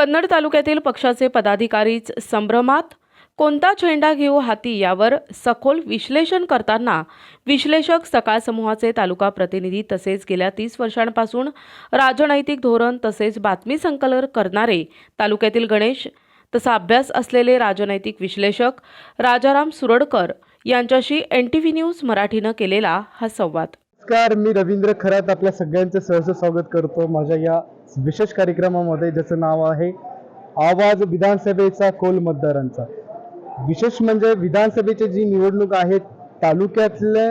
कन्नड तालुक्यातील पक्षाचे पदाधिकारीच संभ्रमात. कोणता झेंडा घेऊ हाती यावर सखोल विश्लेषण करताना विश्लेषक सकाळ समूहाचे तालुका प्रतिनिधी तसेच गेल्या 30 वर्षांपासून राजनैतिक धोरण तसेच बातमी संकलन करणारे तालुक्यातील गणेश तसा अभ्यास असलेले राजनैतिक विश्लेषक राजाराम सुरडकर यांच्याशी NTV न्यूज मराठीनं केलेला हा संवाद. नमस्कार, मी रवींद्र खरात आपल्या सगळ्यांचं सहर्ष स्वागत करतो माझ्या या विशेष कार्यक्रमामध्ये, ज्याचं नाव आहे आवाज विधानसभेचा कौल मतदारांचा. विशेष म्हणजे विधानसभेची जी निवडणूक आहे तालुक्यातल्या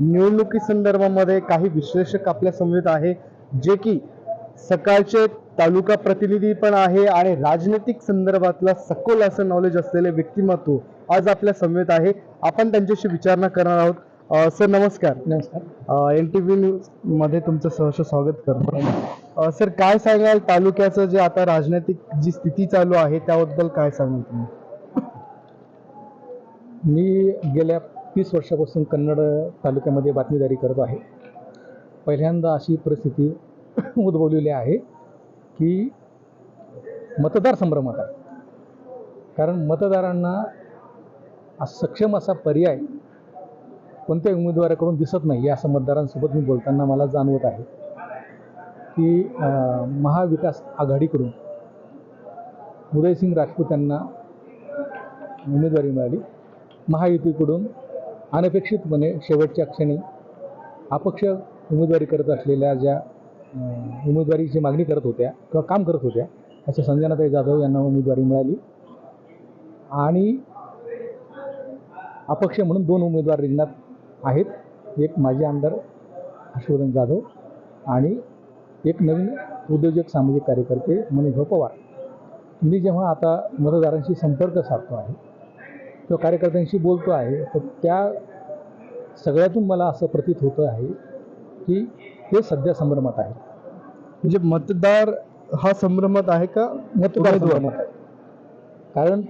निवडणुकी संदर्भामध्ये काही विश्लेषक आपल्या समवेत आहे, जे की सकाळचे तालुका प्रतिनिधी पण आहे आणि राजनैतिक संदर्भातला सखोल असं नॉलेज असलेले व्यक्तिमत्व आज आपल्या समवेत आहे. आपण त्यांच्याशी विचारणा करणार आहोत. सर नमस्कार. नमस्कार. NTV न्यूज मध्ये तुमचं सहर्ष स्वागत करतो. सर, काय सांगाल तालुक्याचं जे आता राजनैतिक जी स्थिती चालू आहे त्याबद्दल काय सांगाल तुम्ही? मी गेल्या 30 वर्षापासून कन्नड तालुक्यामध्ये बातमीदारी करत आहे. पहिल्यांदा अशी परिस्थिती उद्भवलेली आहे की मतदार संभ्रमात आहे. कारण मतदारांना सक्षम असा पर्याय कोणत्याही उमेदवाराकडून दिसत नाही. असं मतदारांसोबत मी बोलताना मला जाणवत आहे की महाविकास आघाडीकडून उदयसिंग राजपूत यांना उमेदवारी मिळाली. महायुतीकडून अनपेक्षितपणे शेवटच्या क्षणी अपक्ष उमेदवारी करत असलेल्या ज्या उमेदवारीची मागणी करत होत्या किंवा काम करत होत्या अशा संजनाताई जाधव यांना उमेदवारी मिळाली. आणि अपक्ष म्हणून 2 उमेदवार रिंगणात आहेत. एक माजी आमदार हर्षवर्धन जाधव आणि एक नवीन उद्योजक सामाजिक कार्यकर्ते मनीषभाऊ पवार. मी जेव्हा आता मतदारांशी संपर्क साधतो आहे किंवा कार्यकर्त्यांशी बोलतो आहे तर त्या सगळ्यातून मला असं प्रतीत होतं आहे की ते सध्या संभ्रमात आहे. म्हणजे मतदार हा संभ्रमात आहे का? मतदार संभ्रमात आहे. कारण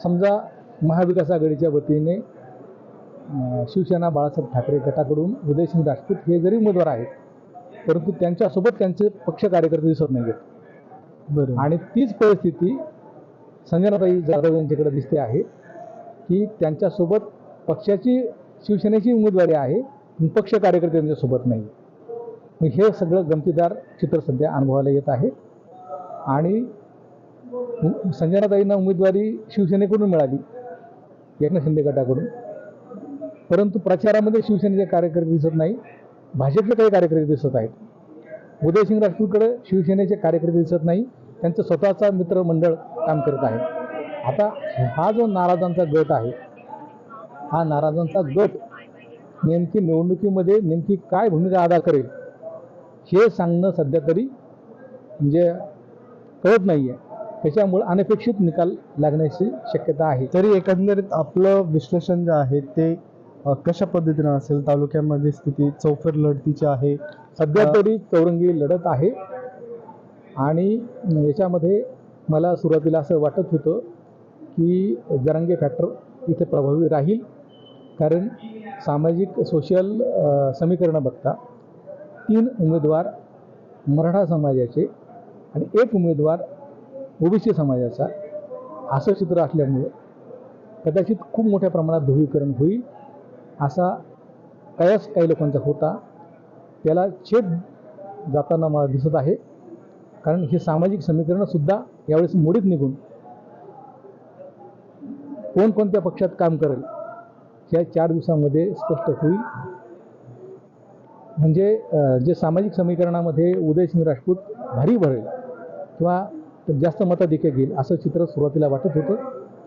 समजा महाविकास आघाडीच्या वतीने शिवसेना बाळासाहेब ठाकरे गटाकडून उदयसिंग राजपूत हे जरी उमेदवार आहेत, परंतु त्यांच्यासोबत त्यांचे पक्ष कार्यकर्ते दिसत नाही आहेत. बरोबर. आणि तीच परिस्थिती संजनाताई जाधव यांच्याकडे दिसते आहे की त्यांच्यासोबत पक्षाची शिवसेनेची उमेदवारी आहे, पक्ष कार्यकर्ते त्यांच्यासोबत नाही. हे सगळं गमतीदार चित्र सध्या अनुभवायला येत आहे. आणि संजनाताईंना उमेदवारी शिवसेनेकडून मिळाली, एकनाथ शिंदे गटाकडून, परंतु प्रचारामध्ये शिवसेनेचे कार्यकर्ते दिसत नाही, भाजपचे काही कार्यकर्ते दिसत आहेत. उदयसिंग राजपूतकडे शिवसेनेचे कार्यकर्ते दिसत नाही, त्यांचं स्वतःचा मित्रमंडळ काम करत आहे. आता हा जो नाराजांचा गट आहे, हा नाराजांचा गट नेमकी निवडणुकीमध्ये नेमकी काय भूमिका अदा करेल हे सांगणं सध्या तरी म्हणजे कळत नाही आहे. त्याच्यामुळे अनपेक्षित निकाल लागण्याची शक्यता आहे. तरी एकंदरीत आपलं विश्लेषण जे आहे ते कशा पद्धतीनं असेल? तालुक्यामध्ये स्थिती चौफेर लढतीची आहे सध्या तरी चौरंगी लढत आहे. आणि याच्यामध्ये मला सुरुवातीला असं वाटत होतं की जरांगे फॅक्टर इथे प्रभावी राहील, कारण सामाजिक सोशल समीकरणं बघता 3 उमेदवार मराठा समाजाचे आणि 1 उमेदवार OBC समाजाचा असं चित्र असल्यामुळं कदाचित खूप मोठ्या प्रमाणात ध्रुवीकरण होईल असा कयास काही लोकांचा होता. त्याला छेद जाताना मला दिसत आहे. कारण हे सामाजिक समीकरणंसुद्धा यावेळेस मोडीत निघून कोणत्या पक्षात काम करेल ह्या 4 दिवसामध्ये स्पष्ट होईल. म्हणजे जे सामाजिक समीकरणामध्ये उदयसिंग राजपूत भारी भरेल किंवा जास्त मताधिक्य घेईल असं चित्र सुरुवातीला वाटत होतं.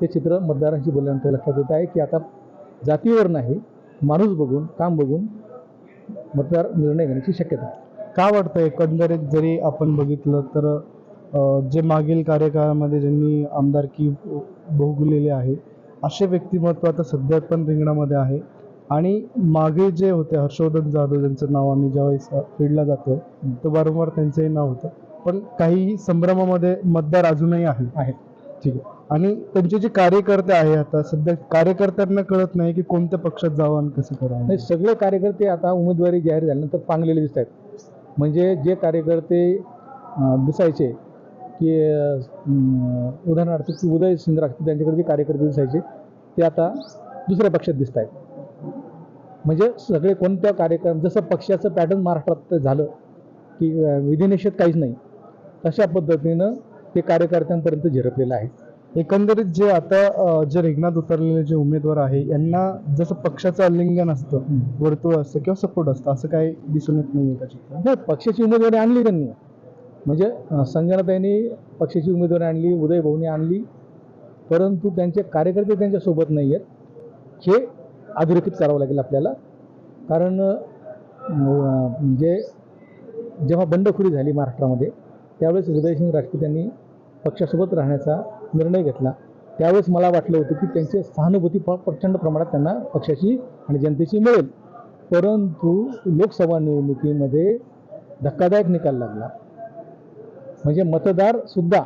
ते चित्र मतदारांशी बोलल्यानंतर लक्षात येत आहे की आता जातीवर नाही, माणूस बघून, काम बघून मतदार निर्णय घेण्याची शक्यता आहे. का वाटतं एकंदरीत जरी आपण बघितलं तर जे मागील कार्यकाळामध्ये ज्यांनी आमदारकी भोगलेली आहे असे व्यक्तिमत्व आता सध्या पण रिंगणामध्ये आहे. आणि मागे जे होते हर्षवर्धन जाधव, ज्यांचं नाव आम्ही ज्यावेळेस फील्डला जातो तर वारंवार त्यांचंही नाव होतं, पण काही संभ्रमामध्ये मतदार अजूनही आहेत. ठीक आहे. आणि त्यांचे जे कार्यकर्ते आहे आता सध्या कार्यकर्त्यांना कळत नाही की कोणत्या पक्षात जावं आणि कसं करावं. नाही, सगळे कार्यकर्ते आता उमेदवारी जाहीर झाल्यानंतर पांगलेले दिसत आहेत. म्हणजे जे कार्यकर्ते दिसायचे की उदाहरणार्थ की उदयसिंग राजपूत यांच्याकडे जे कार्यकर्ते दिसायचे ते आता दुसऱ्या पक्षात दिसत आहेत. म्हणजे सगळे कोणत्या कार्यक्रम जसं पक्षाचं पॅटर्न महाराष्ट्रात झालं की विधिनिषेध काहीच नाही, तशा पद्धतीनं ते कार्यकर्त्यांपर्यंत झिरपलेलं आहे. एकंदरीत जे आता जे रिंगणात उतरलेले जे उमेदवार आहे यांना जसं पक्षाचं आलिंगन असतं, वर्तुळ असतं किंवा सपोर्ट असतं, असं काही दिसून येत नाही का चित्र? नाही, पक्षाची उमेदवारी आणली त्यांनी. म्हणजे संजनाताईंनी पक्षाची उमेदवारी आणली, उदय भाऊंनी आणली, परंतु त्यांचे कार्यकर्ते त्यांच्यासोबत नाही आहेत. हे अधोरेखित करावं लागेल आपल्याला. कारण म्हणजे जेव्हा बंडखोरी झाली महाराष्ट्रामध्ये त्यावेळेस उदयसिंग राजपूत यांनी पक्षासोबत राहण्याचा निर्णय घेतला. त्यावेळेस मला वाटलं होतं की त्यांची सहानुभूती प्रचंड प्रमाणात त्यांना पक्षाची आणि जनतेची मिळेल, परंतु लोकसभा निवडणुकीमध्ये धक्कादायक निकाल लागला. म्हणजे मतदारसुद्धा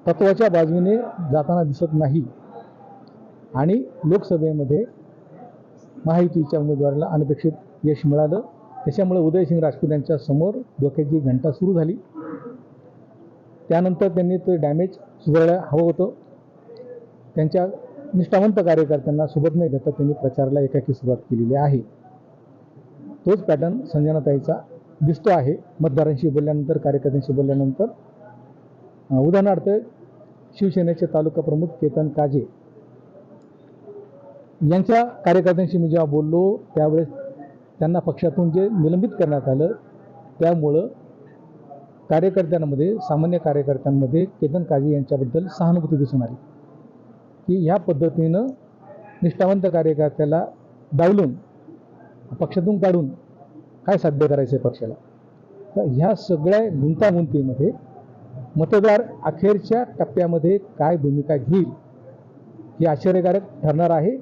तत्वाच्या बाजूने जाताना दिसत नाही आणि लोकसभेमध्ये महायुतीच्या उमेदवाराला अनपेक्षित यश मिळालं. त्याच्यामुळे उदयसिंग राजपूत यांच्या समोर डोक्याची घंटा सुरू झाली. त्यानंतर त्यांनी ते डॅमेज सुधारायला हवं होतं. त्यांच्या निष्ठावंत कार्यकर्त्यांना सोबत न घेता त्यांनी प्रचाराला एकाकी सुरुवात केलेली आहे. तोच पॅटर्न संजनाताईचा दिसतो आहे मतदारांशी बोलल्यानंतर, कार्यकर्त्यांशी बोलल्यानंतर. उदाहरणार्थ शिवसेनेचे तालुका प्रमुख केतन काजे यांच्या कार्यकर्त्यांशी मी जेव्हा बोललो त्यावेळेस त्यांना पक्षातून जे निलंबित करण्यात आलं त्यामुळं कार्यकर्त्यांमध्ये, सामान्य कार्यकर्त्यांमध्ये केतन काजे यांच्याबद्दल सहानुभूती दिसून आली की ह्या पद्धतीनं निष्ठावंत कार्यकर्त्याला डावलून पक्षातून काढून काय साध्य करायचं आहे पक्षाला. तर ह्या सगळ्या गुंतागुंतीमध्ये मतदार अखेरच्या टप्प्यामध्ये काय भूमिका घेईल हे आश्चर्यकारक ठरणार आहे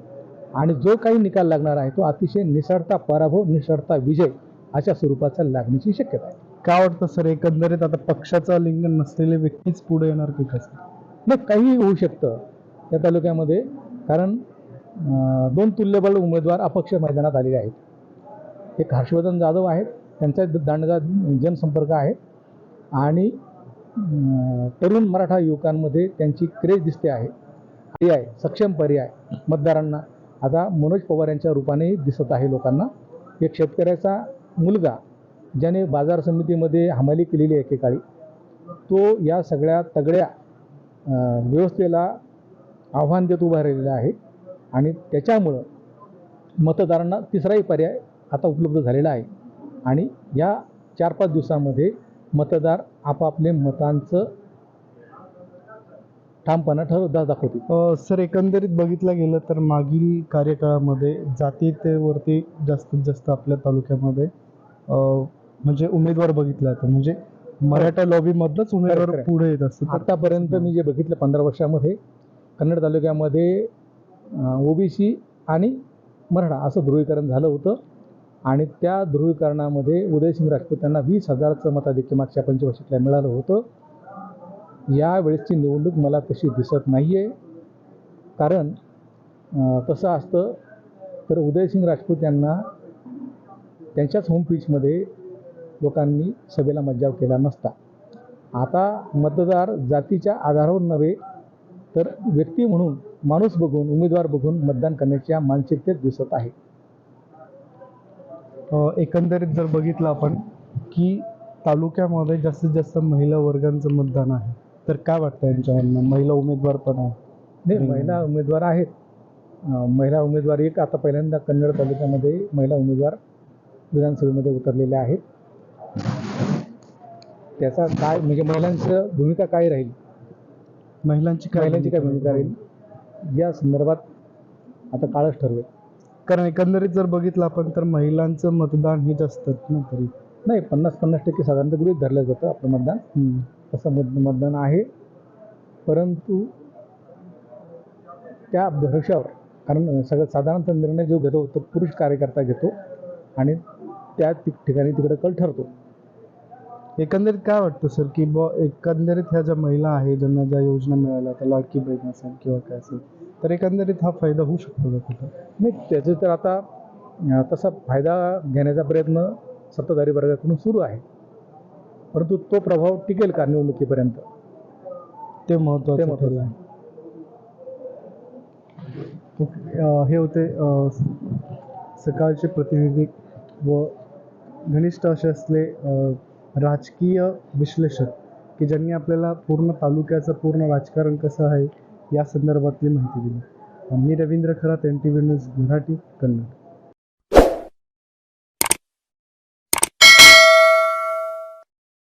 आणि जो काही निकाल लागणार आहे तो अतिशय निसटता पराभव, निसटता विजय अशा स्वरूपाचा लागण्याची शक्यता आहे. काय वाटतं सर, एकंदरीत आता पक्षाचं लिंगन नसलेले व्यक्तीच पुढे येणार की कसं? नाही, काहीही होऊ शकतं या तालुक्यामध्ये. कारण 2 तुल्यबळ उमेदवार अपक्ष मैदानात आलेले आहेत. एक हर्षवर्धन जाधव आहेत, त्यांचा दांडगा जनसंपर्क आहे आणि तरुण मराठा युवकांमध्ये त्यांची क्रेज दिसते आहे. पर्याय, सक्षम पर्याय मतदारांना आता मनोज पवार यांच्या रूपाने दिसत आहे लोकांना. एक शेतकऱ्याचा मुलगा ज्याने बाजार समितीमध्ये हमाली केलेली आहे एकेकाळी, तो या सगळ्या तगड्या व्यवस्थेला आव्हान देत उभा राहिलेला आहे आणि त्याच्यामुळं मतदारांना तिसराही पर्याय आता उपलब्ध झालेला आहे आणि या 4-5 दिवसामध्ये मतदार आपापले मतांचं ठामपणा दाखवतील. सर, एकंदरीत बघितलं गेलं तर मागील कार्यकाळामध्ये जातीयतेवरती जास्तीत जास्त आपल्या तालुक्यामध्ये म्हणजे उमेदवार बघितला जातो, म्हणजे मराठा लॉबीमधलंच उमेदवार पुढे येत असतात. आतापर्यंत मी जे बघितलं 15 वर्षामध्ये कन्नड तालुक्यामध्ये ओबीसी आणि मराठा असं ध्रुवीकरण झालं होतं आणि त्या ध्रुवीकरणामध्ये उदयसिंग राजपूत यांना 20,000चं मताधिक्य मागच्या 5 वर्षातल्या मिळालं होतं. यावेळेसची निवडणूक मला तशी दिसत नाही आहे. कारण कसं असतं तर उदयसिंग राजपूत यांना त्यांच्याच होम पिचमध्ये लोकांनी सभेला मज्जाव केला नसता. आता मतदार जातीच्या आधारावर नव्हे तर व्यक्ती म्हणून, माणूस बघून, उमेदवार बघून मतदान करण्याच्या मानसिकतेत दिसत आहे. एकंदरीत जर बघितलं आपण की तालुक्यामध्ये जास्तीत जास्त महिला वर्गांचं मतदान आहे, तर काय वाटतं यांच्यावरनं? महिला उमेदवार पण आहे? नाही, महिला उमेदवार आहेत. महिला उमेदवार एक आता पहिल्यांदा कन्नड तालुक्यामध्ये महिला उमेदवार विधानसभेमध्ये उतरलेले आहेत. त्याचा काय म्हणजे महिलांचं भूमिका काय राहील, महिलांची काय भूमिका राहील या संदर्भात आता काळच ठरवेल. कारण एकंदरीत जर बघितलं आपण तर महिलांचं मतदान हे जास्त ना, तरी नाही 50-50% साधारणतः गृहीत धरलं जातं आपलं मतदान. तसं मतदान आहे, परंतु त्या भरोशावर, कारण साधारणतः निर्णय जो घेतो तो पुरुष कार्यकर्ता घेतो आणि त्या ठिकाणी तिकडे कल ठरतो. एकंदरीत काय वाटतं सर की एकंदरीत ह्या ज्या महिला आहे ज्यांना ज्या योजना मिळाल्या, त्या लाडकी बहीण असेल किंवा काय असेल, तर एकंदरीत हा फायदा होऊ शकतो का कुठं? नाही, त्याचं तर आता तसा फायदा घेण्याचा प्रयत्न सत्ताधारी वर्गाकडून सुरू आहे, परंतु तो प्रभाव टिकेल का निवडणुकीपर्यंत ते महत्त्वाचं ते महत्त्वाचं ठरेल. हे होते सकाळचे प्रतिनिधी व घनिष्ठ असे असले राजकीय विश्लेषक की ज्यांनी आपल्याला पूर्ण तालुक्याचं पूर्ण राजकारण कसं आहे या संदर्भातली माहिती दिली. मी रवींद्र खरात, NTV न्यूज मराठी, कन्नड.